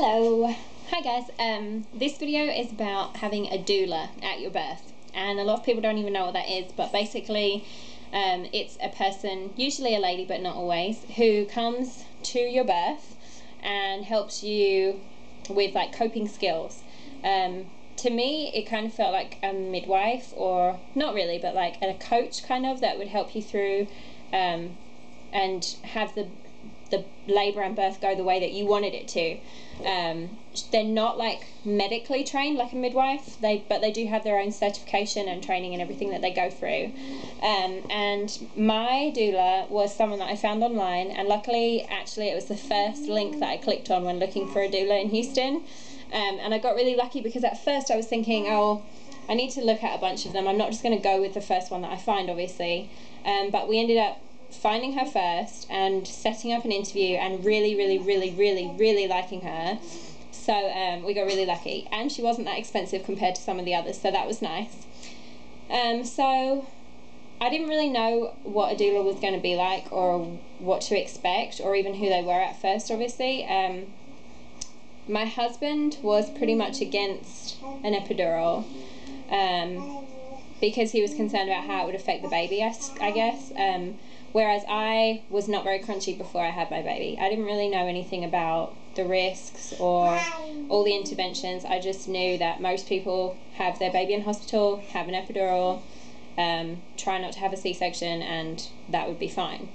Hello, hi guys. This video is about having a doula at your birth, and a lot of people don't even know what that is, but basically it's a person, usually a lady but not always, who comes to your birth and helps you with like coping skills. To me it kind of felt like a midwife, or not really, but like a coach kind of, that would help you through and have the labour and birth go the way that you wanted it to. They're not like medically trained like a midwife, but they do have their own certification and training and everything that they go through. And my doula was someone that I found online, and luckily actually it was the first link that I clicked on when looking for a doula in Houston. And I got really lucky because at first I was thinking, oh, I need to look at a bunch of them, I'm not just going to go with the first one that I find, obviously. But we ended up finding her first and setting up an interview and really liking her. So we got really lucky, and she wasn't that expensive compared to some of the others, so that was nice. So I didn't really know what a doula was going to be like, or what to expect, or even who they were at first, obviously. My husband was pretty much against an epidural because he was concerned about how it would affect the baby, I guess. Whereas I was not very crunchy before I had my baby. I didn't really know anything about the risks or all the interventions. I just knew that most people have their baby in hospital, have an epidural, try not to have a C-section, and that would be fine.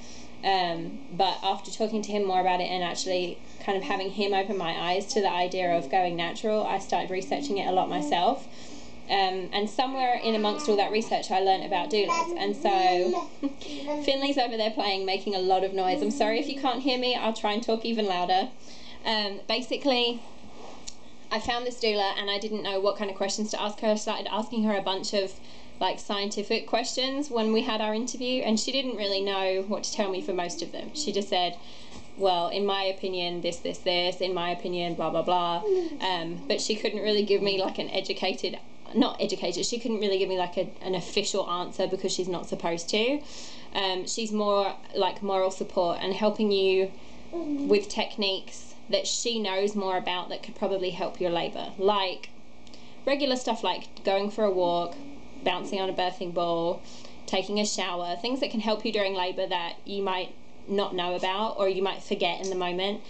But after talking to him more about it and actually kind of having him open my eyes to the idea of going natural, I started researching it a lot myself. And somewhere in amongst all that research I learned about doulas, and so Finley's over there playing, making a lot of noise. I'm sorry if you can't hear me, I'll try and talk even louder. Basically, I found this doula and I didn't know what kind of questions to ask her. I started asking her a bunch of like scientific questions when we had our interview, and she didn't really know what to tell me for most of them. She just said, well, in my opinion, this, in my opinion, blah, blah, blah. But she couldn't really give me like an she couldn't really give me like an official answer, because she's not supposed to. She's more like moral support and helping you with techniques that she knows more about that could probably help your labour. Like regular stuff like going for a walk, bouncing on a birthing ball, taking a shower, things that can help you during labour that you might not know about or you might forget in the moment.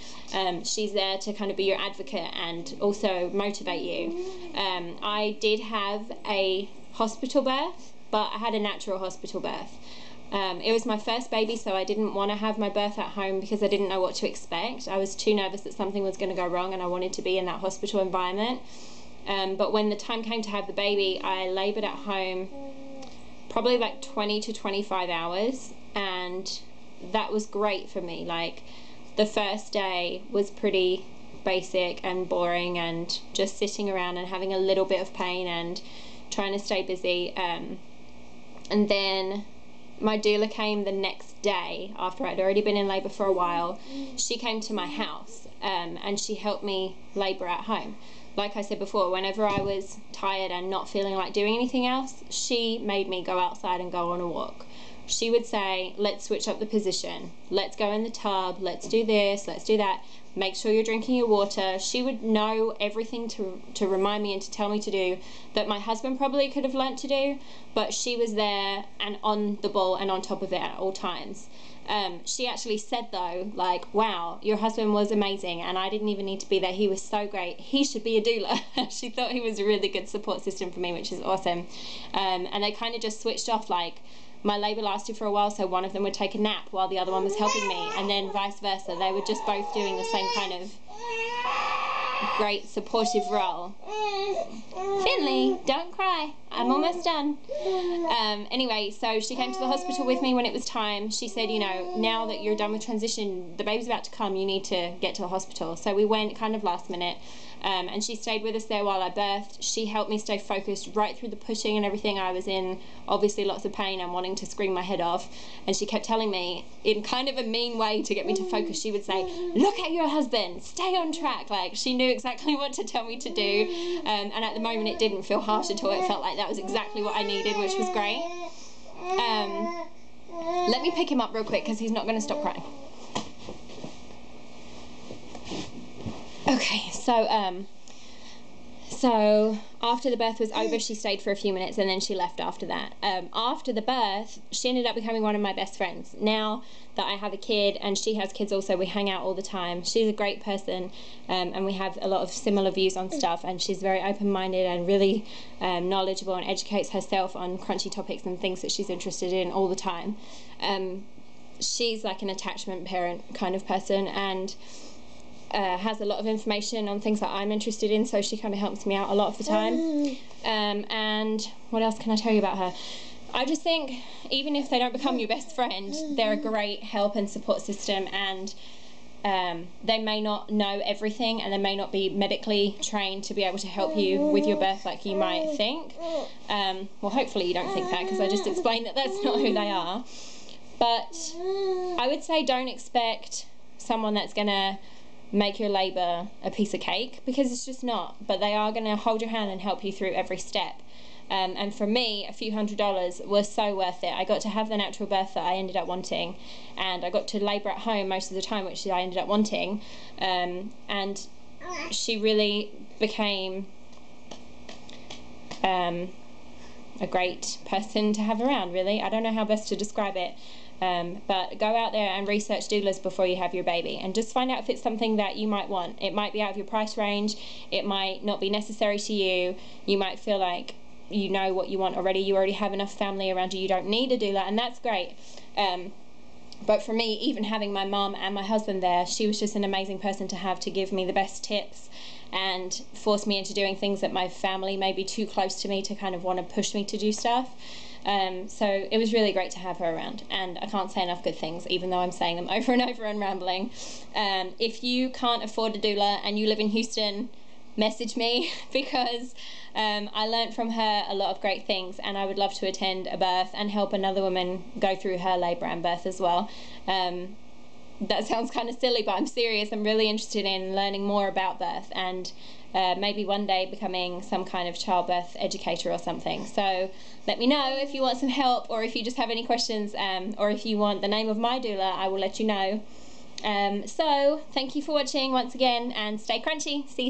She's there to kind of be your advocate and also motivate you. I did have a hospital birth, but I had a natural hospital birth. It was my first baby, so I didn't want to have my birth at home because I didn't know what to expect. I was too nervous that something was going to go wrong, and I wanted to be in that hospital environment. But when the time came to have the baby, I laboured at home probably like 20 to 25 hours, and that was great for me. Like the first day was pretty basic and boring and just sitting around and having a little bit of pain and trying to stay busy. And then my doula came the next day after I'd already been in labour for a while. She came to my house and she helped me labour at home. Like I said before, whenever I was tired and not feeling like doing anything else, she made me go outside and go on a walk. She would say, let's switch up the position, let's go in the tub, let's do this, let's do that, make sure you're drinking your water. She would know everything to remind me and to tell me to do that my husband probably could have learnt to do, but she was there and on the ball and on top of it at all times. She actually said though, like, wow, your husband was amazing and I didn't even need to be there, he was so great, he should be a doula. She thought he was a really good support system for me, which is awesome. And they kind of just switched off. Like my labour lasted for a while, so one of them would take a nap while the other one was helping me, and then vice versa. They were just both doing the same kind of great supportive role. Finley, don't cry, I'm almost done. Anyway, so she came to the hospital with me when it was time. She said, you know, now that you're done with transition, the baby's about to come, you need to get to the hospital. So we went kind of last minute. And she stayed with us there while I birthed. She helped me stay focused right through the pushing and everything. I was in obviously lots of pain and wanting to scream my head off, and she kept telling me in kind of a mean way to get me to focus. She would say, look at your husband, stay on track. Like she knew exactly what to tell me to do, and at the moment it didn't feel harsh at all. It felt like that was exactly what I needed, which was great. Let me pick him up real quick because he's not going to stop crying. Okay, so after the birth was over, she stayed for a few minutes and then she left after that. After the birth, she ended up becoming one of my best friends. Now that I have a kid and she has kids also, we hang out all the time. She's a great person, and we have a lot of similar views on stuff, and she's very open-minded and really knowledgeable and educates herself on crunchy topics and things that she's interested in all the time. She's like an attachment parent kind of person, and has a lot of information on things that I'm interested in, so she kind of helps me out a lot of the time. And what else can I tell you about her? I just think even if they don't become your best friend, they're a great help and support system, and they may not know everything and they may not be medically trained to be able to help you with your birth like you might think. Well, hopefully you don't think that, because I just explained that that's not who they are. But I would say don't expect someone that's going to make your labour a piece of cake, because it's just not. But they are going to hold your hand and help you through every step. And for me, a few $100s was so worth it. I got to have the natural birth that I ended up wanting, and I got to labour at home most of the time, which I ended up wanting. And she really became a great person to have around, really. I don't know how best to describe it. But go out there and research doulas before you have your baby, and just find out if it's something that you might want. It might be out of your price range, it might not be necessary to you, you might feel like you know what you want already, you already have enough family around you, you don't need a doula, and that's great. But for me, even having my mum and my husband there, she was just an amazing person to have, to give me the best tips and force me into doing things that my family may be too close to me to kind of want to push me to do stuff. So it was really great to have her around, and I can't say enough good things, even though I'm saying them over and over and rambling. If you can't afford a doula and you live in Houston, message me, because I learnt from her a lot of great things, and I would love to attend a birth and help another woman go through her labour and birth as well. That sounds kind of silly, but I'm serious. I'm really interested in learning more about birth, and maybe one day becoming some kind of childbirth educator or something. So let me know if you want some help, or if you just have any questions, or if you want the name of my doula, I will let you know. So thank you for watching once again, and stay crunchy. See you